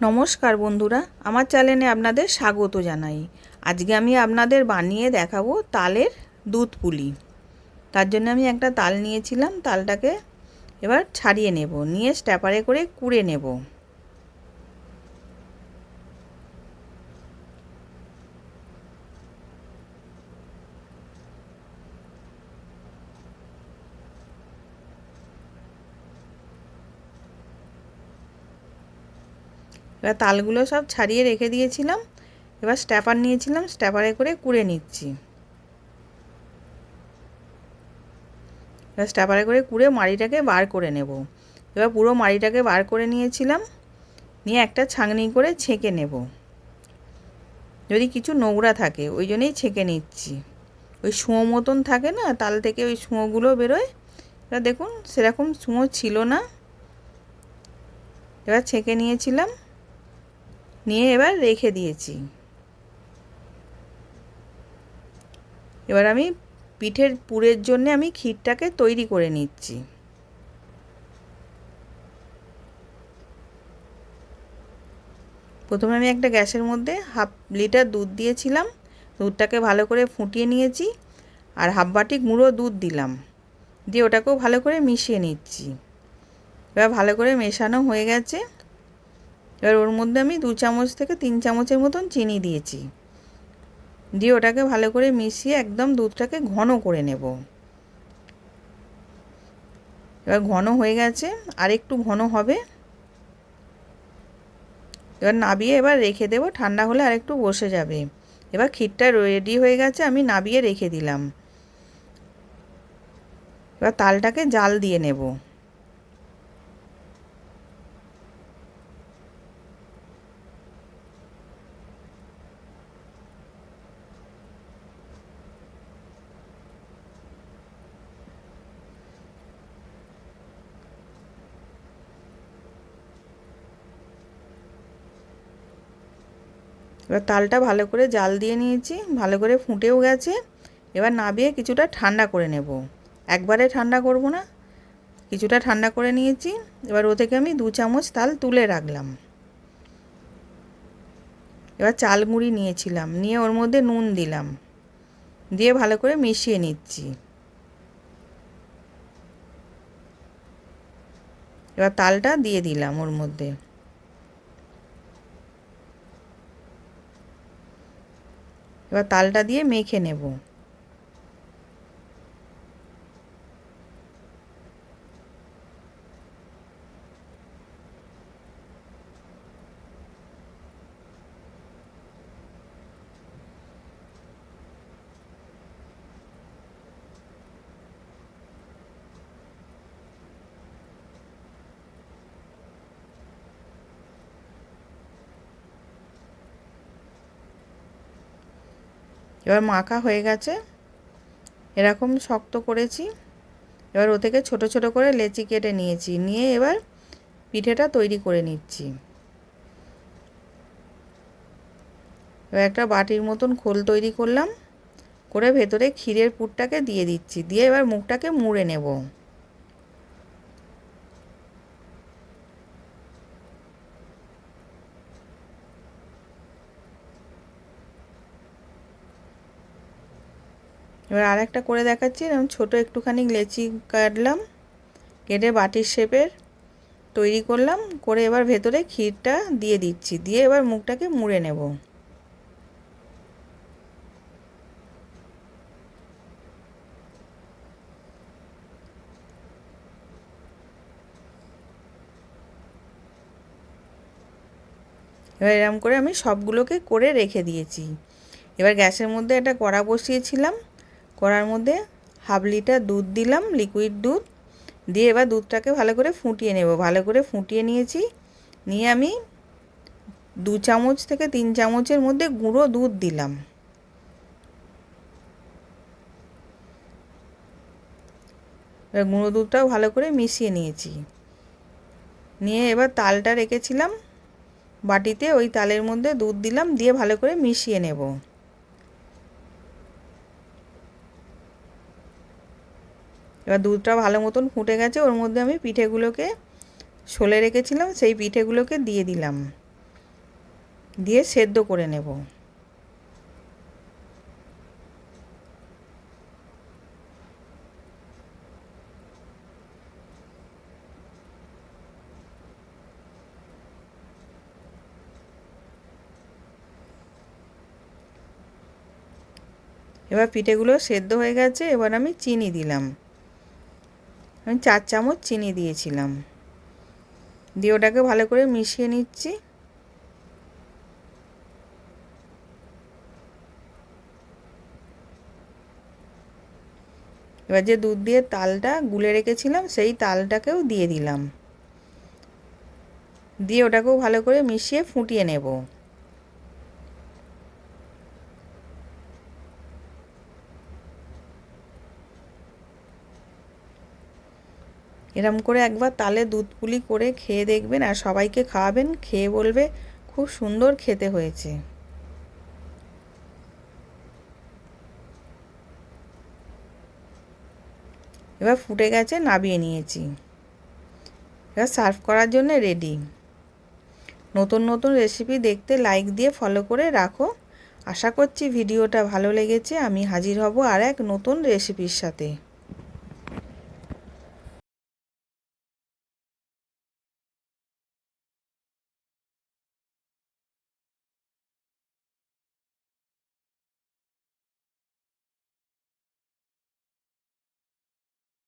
নমস্কার বন্ধুরা, আমার চ্যানেলে আপনাদের স্বাগত জানাই। আজকে আমি আপনাদের বানিয়ে দেখাবো তালের দুধ পুলি। তার জন্য আমি একটা তাল নিয়েছিলাম, তালটাকে এবার ছাড়িয়ে নেব, নিয়ে স্ট্যাপারে করে কুড়ে নেব। এবার তালগুলো সব ছাড়িয়ে রেখে দিয়েছিলাম, এবার স্ট্যাপার নিয়েছিলাম, স্ট্যাপারে করে কুড়ে নিচ্ছি। এবার স্ট্যাপারে করে কুড়ে মাড়িটাকে বার করে নেব। এবার পুরো মাড়িটাকে বার করে নিয়েছিলাম, নিয়ে একটা ছাঁকনি করে ছেঁকে নেব। যদি কিছু নোংরা থাকে ওই জন্যই ছেঁকে নিচ্ছি। ওই সুঁয়ো মতন থাকে না, তাল থেকে ওই সুঁয়োগুলো বেরোয়। এবার দেখুন সেরকম সুঁয়ো ছিল না। এবার ছেঁকে নিয়েছিলাম, নিয়ে এবার রেখে দিয়েছি। এবার আমি পিঠের পুরের জন্য আমি ক্ষীরটাকে তৈরি করে নিচ্ছি। প্রথমে আমি একটা গ্যাসের মধ্যে 1/2 লিটার দুধ দিয়েছিলাম। দুধটাকে ভালো করে ফুটিয়ে নিয়েছি, আর 1/2 বাটি গুঁড়ো দুধ দিলাম, দিয়ে ওটাকেও ভালো করে মিশিয়ে নিচ্ছি। এবার ভালো করে মেশানো হয়ে গেছে। এবার ওর মধ্যে আমি 2 চামচ থেকে 3 চামচের মতন চিনি দিয়েছি, দিয়ে ওটাকে ভালো করে মিশিয়ে একদম দুধটাকে ঘন করে নেব। এবার ঘন হয়ে গেছে, আর একটু ঘন হবে। এবার নাবিয়ে এবার রেখে দেব, ঠান্ডা হলে আর একটু বসে যাবে। এবার ক্ষীরটা রেডি হয়ে গেছে, আমি নাবিয়ে রেখে দিলাম। এবার তালটাকে জাল দিয়ে নেব। এবার তালটা ভালো করে জাল দিয়ে নিয়েছি, ভালো করে ফুটেও গেছে। এবার নাবিয়ে কিছুটা ঠান্ডা করে নেব। একবারে ঠান্ডা করব না, কিছুটা ঠান্ডা করে নিয়েছি। এবার ও থেকে আমি 2 চামচ তাল তুলে রাখলাম। এবার চাল গুঁড়ি নিয়েছিলাম, নিয়ে ওর মধ্যে নুন দিলাম, দিয়ে ভালো করে মিশিয়ে নিচ্ছি। এবার তালটা দিয়ে দিলাম ওর মধ্যে। এবার তালটা দিয়ে মেখে নেব। এবার মাখা হয়ে গেছে, এরকম শক্ত করেছি। এবার ও থেকে ছোট ছোট করে লেচি কেটে নিয়েছি, নিয়ে এবার পিঠেটা তৈরি করে নিচ্ছি। এবার একটা বাটির মতন খোল তৈরি করলাম, করে ভেতরে ক্ষীরের পুরটাকে দিয়ে দিচ্ছি, দিয়ে এবার মুখটাকে মুড়ে নেব। এবার আর একটা করে দেখাচ্ছি। এরকম ছোটো একটুখানি লেচি কাটলাম, কেটে বাটির শেপের তৈরি করলাম, করে এবার ভেতরে ক্ষীরটা দিয়ে দিচ্ছি, দিয়ে এবার মুখটাকে মুড়ে নেব। এবার এরকম করে আমি সবগুলোকে করে রেখে দিয়েছি। এবার গ্যাসের মধ্যে একটা কড়া বসিয়েছিলাম, কড়ার মধ্যে 1/2 লিটার দুধ দিলাম, লিকুইড দুধ, দিয়ে এবার দুধটাকে ভালো করে ফুটিয়ে নেব। ভালো করে ফুটিয়ে নিয়েছি, নিয়ে আমি 2 চামচ থেকে 3 চামচের মধ্যে গুঁড়ো দুধ দিলাম। এবার গুঁড়ো দুধটাও ভালো করে মিশিয়ে নিয়েছি, নিয়ে এবার তালটা রেখেছিলাম বাটিতে, ওই তালের মধ্যে দুধ দিলাম, দিয়ে ভালো করে মিশিয়ে নেব। এবার দুধটা ভালো মতন ফুটে গেছে, ওর মধ্যে আমি পিঠেগুলোকে সলে রেখেছিলাম সেই পিঠেগুলোকে দিয়ে দিলাম। দিয়ে সেদ্ধ করে নেব। এবার পিঠেগুলো সেদ্ধ হয়ে গেছে। এবার আমি চিনি দিলাম। আমি 4 চামচ চিনি দিয়েছিলাম। দিয়ে ওটাকে ভালো করে মিশিয়ে নিচ্ছি। এবার যে দুধ দিয়ে তালটা গুলে রেখেছিলাম সেই তালটাকেও দিয়ে দিলাম। দিয়ে ওটাকেও ভালো করে মিশিয়ে ফুটিয়ে নেব। এরম করে একবার তালে দুধ পুলি করে খেয়ে দেখবেন আর সবাইকে খাওয়াবেন, খেয়ে বলবে খুব সুন্দর খেতে হয়েছে। এবার ফুটে গেছে, নামিয়ে নিয়েছি। এবার সার্ভ করার জন্য রেডি। নতুন নতুন রেসিপি দেখতে লাইক দিয়ে ফলো করে রাখো। আশা করছি ভিডিওটা ভালো লেগেছে। আমি হাজির হব আর এক নতুন রেসিপির সাথে।